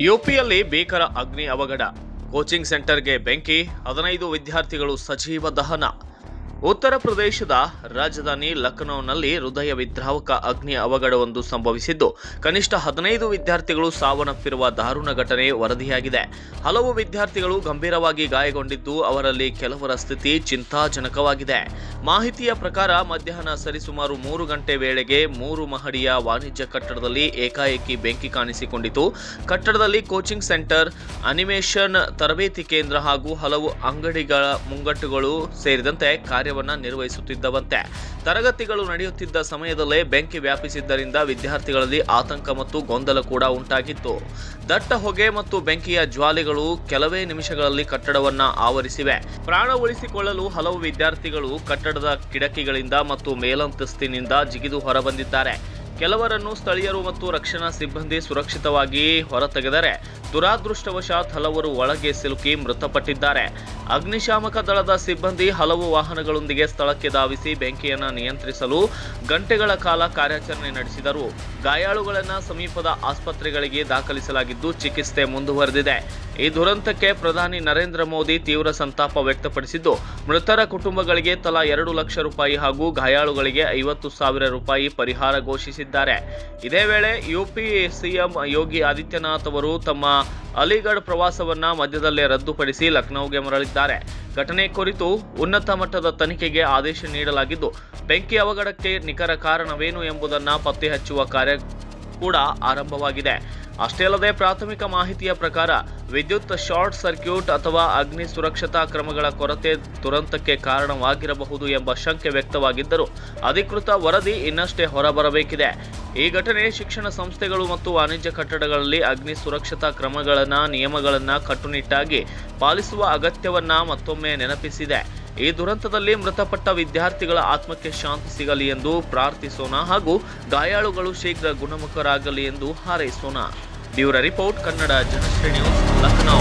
ಯುಪಿಯಲ್ಲಿ ಭೀಕರ ಅಗ್ನಿ ಅವಘಡ, ಕೋಚಿಂಗ್ ಸೆಂಟರ್ಗೆ ಬೆಂಕಿ, 15 ವಿದ್ಯಾರ್ಥಿಗಳು ಸಜೀವ ದಹನ. ಉತ್ತರ ಪ್ರದೇಶದ ರಾಜಧಾನಿ ಲಖನೌನಲ್ಲಿ ಹೃದಯ ವಿದ್ರಾವಕ ಅಗ್ನಿ ಅವಘಡವೊಂದು ಸಂಭವಿಸಿದ್ದು, ಕನಿಷ್ಠ 15 ವಿದ್ಯಾರ್ಥಿಗಳು ಸಾವನ್ನಪ್ಪಿರುವ ದಾರುಣ ಘಟನೆ ವರದಿಯಾಗಿದೆ. ಹಲವು ವಿದ್ಯಾರ್ಥಿಗಳು ಗಂಭೀರವಾಗಿ ಗಾಯಗೊಂಡಿದ್ದು, ಅವರಲ್ಲಿ ಕೆಲವರ ಸ್ಥಿತಿ ಚಿಂತಾಜನಕವಾಗಿದೆ. ಮಾಹಿತಿಯ ಪ್ರಕಾರ ಮಧ್ಯಾಹ್ನ ಸರಿಸುಮಾರು 3 ಗಂಟೆ ವೇಳೆಗೆ 3 ಮಹಡಿಯ ವಾಣಿಜ್ಯ ಕಟ್ಟಡದಲ್ಲಿ ಏಕಾಏಕಿ ಬೆಂಕಿ ಕಾಣಿಸಿಕೊಂಡಿತು. ಕಟ್ಟಡದಲ್ಲಿ ಕೋಚಿಂಗ್ ಸೆಂಟರ್, ಅನಿಮೇಷನ್ ತರಬೇತಿ ಕೇಂದ್ರ ಹಾಗೂ ಹಲವು ಅಂಗಡಿಗಳ ಮುಂಗಟ್ಟುಗಳು ಸೇರಿದಂತೆ ಕಾರ್ಯವನ್ನ ನಿರ್ವಹಿಸುತ್ತಿದ್ದವಂತೆ. ತರಗತಿಗಳು ನಡೆಯುತ್ತಿದ್ದ ಸಮಯದಲ್ಲೇ ಬೆಂಕಿ ವ್ಯಾಪಿಸಿದ್ದರಿಂದ ವಿದ್ಯಾರ್ಥಿಗಳಲ್ಲಿ ಆತಂಕ ಮತ್ತು ಗೊಂದಲ ಕೂಡ ಉಂಟಾಗಿತ್ತು. ದಟ್ಟ ಹೊಗೆ ಮತ್ತು ಬೆಂಕಿಯ ಜ್ವಾಲೆಗಳು ಕೆಲವೇ ನಿಮಿಷಗಳಲ್ಲಿ ಕಟ್ಟಡವನ್ನ ಆವರಿಸಿವೆ. ಪ್ರಾಣ ಉಳಿಸಿಕೊಳ್ಳಲು ಹಲವು ವಿದ್ಯಾರ್ಥಿಗಳು ಕಟ್ಟಡದ ಕಿಟಕಿಗಳಿಂದ ಮತ್ತು ಮೇಲಂತಸ್ತಿನಿಂದ ಜಿಗಿದು ಹೊರಬಂದಿದ್ದಾರೆ. ಕೆಲವರನ್ನು ಸ್ಥಳೀಯರು ಮತ್ತು ರಕ್ಷಣಾ ಸಿಬ್ಬಂದಿ ಸುರಕ್ಷಿತವಾಗಿ ಹೊರತೆಗೆದರೆ, ದುರಾದೃಷ್ಟವಶಾತ್ ಹಲವರು ಒಳಗೆ ಸಿಲುಕಿ ಮೃತಪಟ್ಟಿದ್ದಾರೆ. ಅಗ್ನಿಶಾಮಕ ದಳದ ಸಿಬ್ಬಂದಿ ಹಲವು ವಾಹನಗಳೊಂದಿಗೆ ಸ್ಥಳಕ್ಕೆ ಧಾವಿಸಿ ಬೆಂಕಿಯನ್ನು ನಿಯಂತ್ರಿಸಲು ಗಂಟೆಗಳ ಕಾಲ ಕಾರ್ಯಾಚರಣೆ ನಡೆಸಿದರು. ಗಾಯಾಳುಗಳನ್ನು ಸಮೀಪದ ಆಸ್ಪತ್ರೆಗಳಿಗೆ ದಾಖಲಿಸಲಾಗಿದ್ದು, ಚಿಕಿತ್ಸೆ ಮುಂದುವರೆದಿದೆ. ಈ ದುರಂತಕ್ಕೆ ಪ್ರಧಾನಿ ನರೇಂದ್ರ ಮೋದಿ ತೀವ್ರ ಸಂತಾಪ ವ್ಯಕ್ತಪಡಿಸಿದ್ದು, ಮೃತರ ಕುಟುಂಬಗಳಿಗೆ ತಲಾ 2 ಲಕ್ಷ ರೂಪಾಯಿ ಹಾಗೂ ಗಾಯಾಳುಗಳಿಗೆ 50,000 ರೂಪಾಯಿ ಪರಿಹಾರ ಘೋಷಿಸಿದ್ದಾರೆ. ಇದೇ ವೇಳೆ ಯುಪಿ ಸಿಎಂ ಯೋಗಿ ಆದಿತ್ಯನಾಥ್ ಅವರು ತಮ್ಮ ಅಲಿಗಢ್ ಪ್ರವಾಸವನ್ನ ಮಧ್ಯದಲ್ಲೇ ರದ್ದುಪಡಿಸಿ ಲಖನೌಗೆ ಮರಳಿದ್ದಾರೆ. ಘಟನೆ ಕುರಿತು ಉನ್ನತ ಮಟ್ಟದ ತನಿಖೆಗೆ ಆದೇಶ ನೀಡಲಾಗಿದ್ದು, ಬೆಂಕಿ ಅವಘಡಕ್ಕೆ ನಿಖರ ಕಾರಣವೇನು ಎಂಬುದನ್ನು ಪತ್ತೆ ಹಚ್ಚುವ ಕಾರ್ಯ ಕೂಡ ಆರಂಭವಾಗಿದೆ. ಅಷ್ಟೇ ಅಲ್ಲದೆ ಪ್ರಾಥಮಿಕ ಮಾಹಿತಿಯ ಪ್ರಕಾರ ವಿದ್ಯುತ್ ಶಾರ್ಟ್ ಸರ್ಕ್ಯೂಟ್ ಅಥವಾ ಅಗ್ನಿ ಸುರಕ್ಷತಾ ಕ್ರಮಗಳ ಕೊರತೆ ದುರಂತಕ್ಕೆ ಕಾರಣವಾಗಿರಬಹುದು ಎಂಬ ಶಂಕೆ ವ್ಯಕ್ತವಾಗಿದ್ದರೂ ಅಧಿಕೃತ ವರದಿ ಇನ್ನಷ್ಟೇ ಹೊರಬರಬೇಕಿದೆ. ಈ ಘಟನೆ ಶಿಕ್ಷಣ ಸಂಸ್ಥೆಗಳು ಮತ್ತು ವಾಣಿಜ್ಯ ಕಟ್ಟಡಗಳಲ್ಲಿ ಅಗ್ನಿ ಸುರಕ್ಷತಾ ನಿಯಮಗಳನ್ನು ಕಟ್ಟುನಿಟ್ಟಾಗಿ ಪಾಲಿಸುವ ಅಗತ್ಯವನ್ನ ಮತ್ತೊಮ್ಮೆ ನೆನಪಿಸಿದೆ. ಈ ದುರಂತದಲ್ಲಿ ಮೃತಪಟ್ಟ ವಿದ್ಯಾರ್ಥಿಗಳ ಆತ್ಮಕ್ಕೆ ಶಾಂತಿ ಸಿಗಲಿ ಎಂದು ಪ್ರಾರ್ಥಿಸೋಣ ಹಾಗೂ ಗಾಯಾಳುಗಳು ಶೀಘ್ರ ಗುಣಮುಖರಾಗಲಿ ಎಂದು ಹಾರೈಸೋಣ. Bureau report, Kannada Janashree news, Lucknow.